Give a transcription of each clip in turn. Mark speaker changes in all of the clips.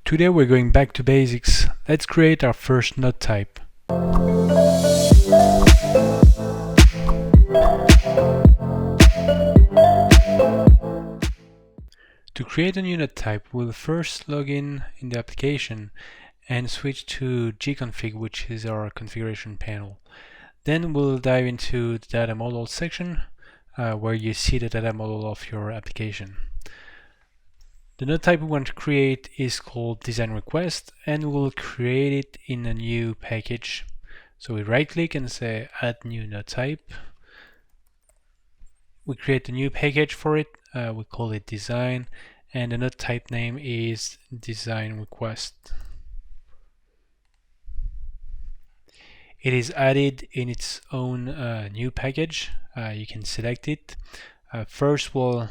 Speaker 1: Today we're going back to basics. Let's create our first node type. To create a new node type, we'll first log in the application and switch to gconfig, which is our configuration panel. Then we'll dive into the data model section where you see the data model of your application. The node type we want to create is called design request, and we'll create it in a new package. So we right click and say add new node type. We create a new package for it. We call it design, and the node type name is design request. It is added in its own new package. You can select it. First we'll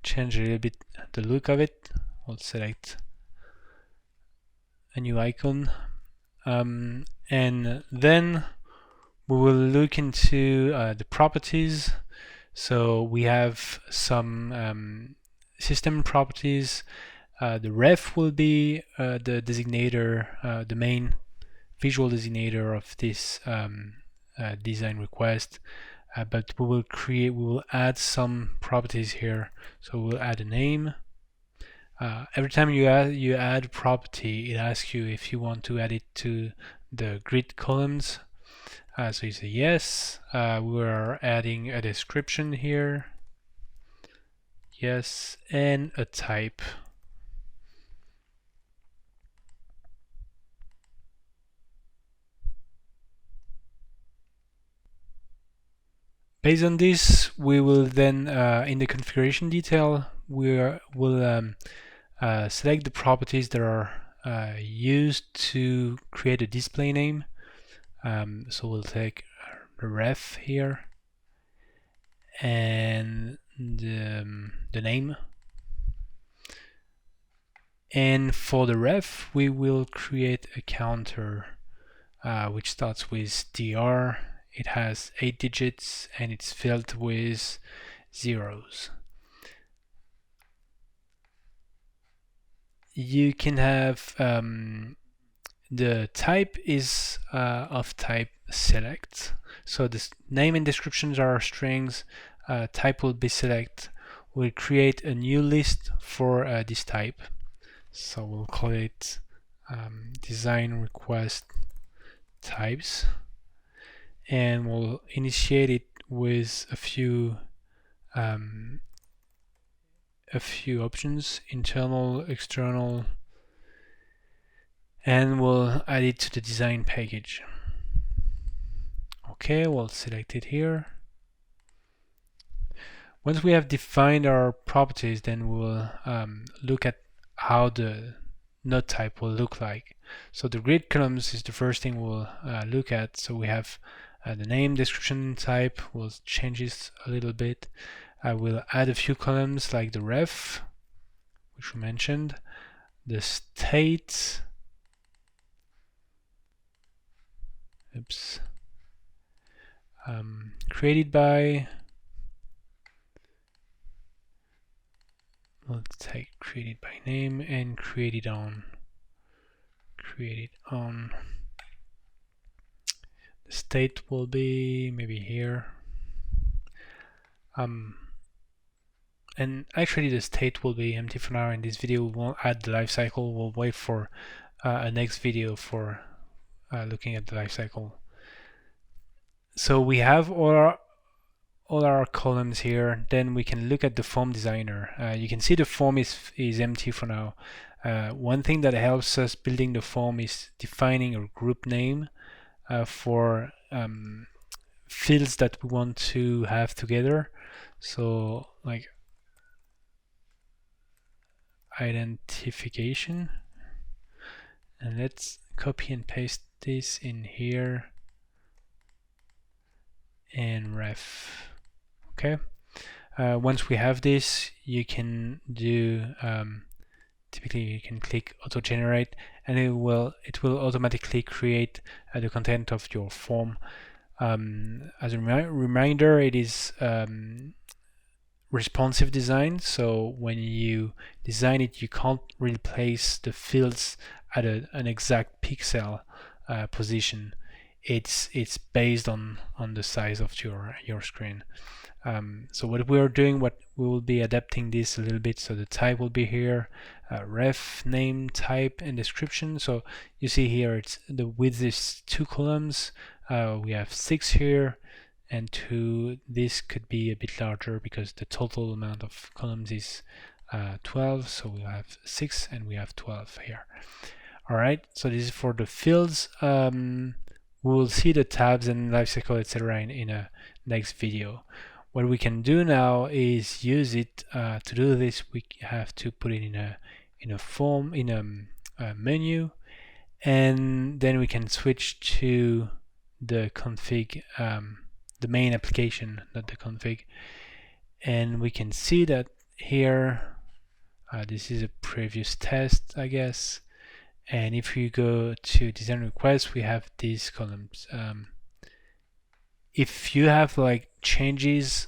Speaker 1: change a little bit the look of it. We'll select a new icon, and then we will look into the properties. So we have some system properties. The ref will be the designator, the main visual designator of this design request. But we will add some properties here. So we'll add a name. Every time you add a property, it asks you if you want to add it to the grid columns. So you say yes. We're adding a description here. Yes, and a type. Based on this, we will then, in the configuration detail, we'll select the properties that are used to create a display name. So we'll take the ref here and the name. And for the ref, we will create a counter which starts with dr. It has 8 digits and it's filled with zeros. You can have the type is of type select. So this name and descriptions are strings. Type will be select. We'll create a new list for this type. So we'll call it design request types, and we'll initiate it with a few options: internal, external, and we'll add it to the design package. Okay, we'll select it here. Once we have defined our properties, then we'll look at how the node type will look like. So the grid columns is the first thing we'll look at. So we have the name, description, type. We'll change this a little bit. I will add a few columns like the ref, which we mentioned, the state, created by, we'll take created by name, and created on. The state will be maybe here. And actually the state will be empty for now. In this video we won't add the lifecycle. We'll wait for a next video for looking at the lifecycle. So we have all our columns here. Then we can look at the form designer. You can see the form is empty for now. One thing that helps us building the form is defining a group name for fields that we want to have together. So like identification, and let's copy and paste this in here, and ref. Okay, once we have this, you can do typically you can click auto generate, and it will automatically create the content of your form. As a reminder, it is responsive design, so when you design it, you can't really place the fields at an exact pixel position. It's based on the size of your screen. So what we are doing, what we will be adapting this a little bit. So the type will be here, ref, name, type, and description. So you see here, it's the width is 2 columns. We have 6 here, and 2. This could be a bit larger because the total amount of columns is 12. So we have 6 and we have 12 here. All right. So this is for the fields. We will see the tabs and lifecycle, etc. in a next video. What we can do now is use it to do this. We have to put it in a form, in a menu, and then we can switch to the config, the main application, not the config, and we can see that here this is a previous test, I guess. And if you go to design requests, we have these columns. If you have like changes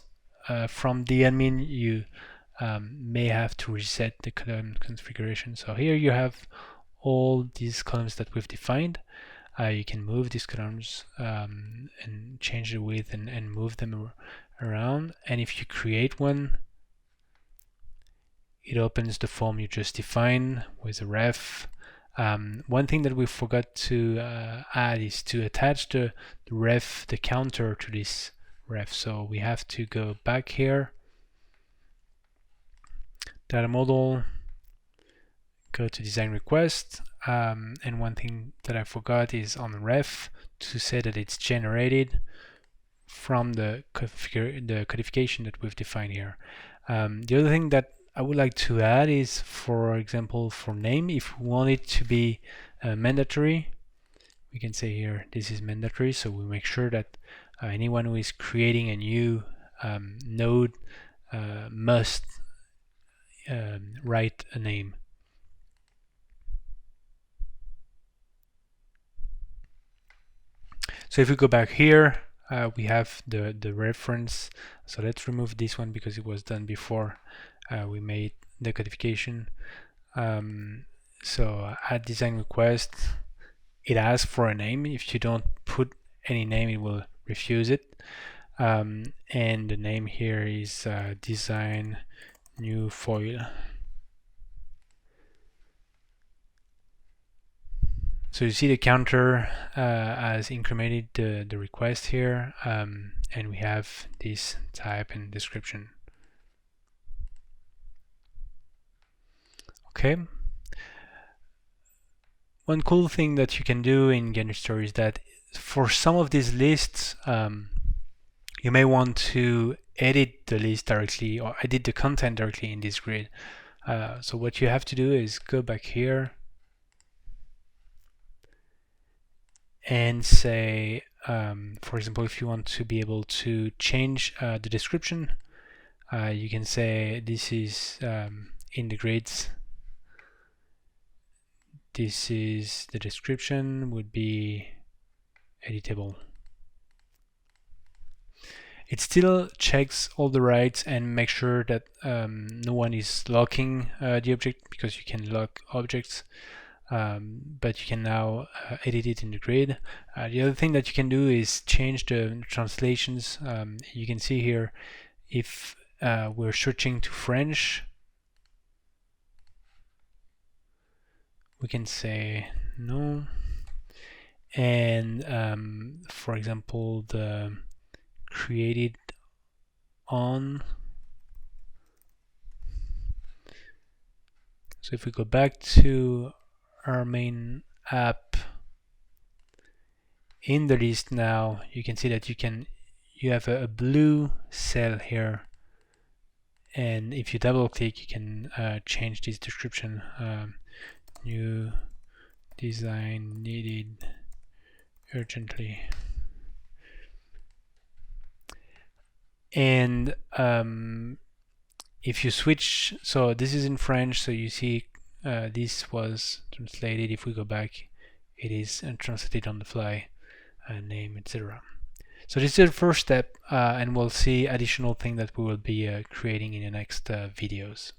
Speaker 1: from the admin, you may have to reset the column configuration. So here you have all these columns that we've defined. You can move these columns and change the width and move them around. And if you create one, it opens the form you just defined with a ref. One thing that we forgot to add is to attach the ref, the counter to this ref. So we have to go back here, data model, go to design request, and one thing that I forgot is on ref to say that it's generated from the codification that we've defined here. The other thing that I would like to add is, for example, for name, if we want it to be mandatory, we can say here this is mandatory, so we make sure that anyone who is creating a new node must write a name. So if we go back here, we have the reference. So let's remove this one because it was done before we made the codification. So add design request, it asks for a name. If you don't put any name, it will refuse it. And the name here is design new foil. So you see the counter has incremented the request here, and we have this type and description. Okay. One cool thing that you can do in Ganister is that for some of these lists, you may want to edit the list directly or edit the content directly in this grid. So what you have to do is go back here and say, for example, if you want to be able to change the description, you can say this is in the grids. This is the description, would be editable. It still checks all the rights and makes sure that no one is locking the object, because you can lock objects, but you can now edit it in the grid. The other thing that you can do is change the translations. You can see here, if we're switching to French, we can say no, and for example, the created on. So if we go back to our main app, in the list now, you can see that you have a blue cell here, and if you double click, you can change this description. New design needed urgently. And if you switch, so this is in French, so you see this was translated. If we go back, it is translated on the fly, name, etc. So this is the first step, and we'll see additional things that we will be creating in the next videos.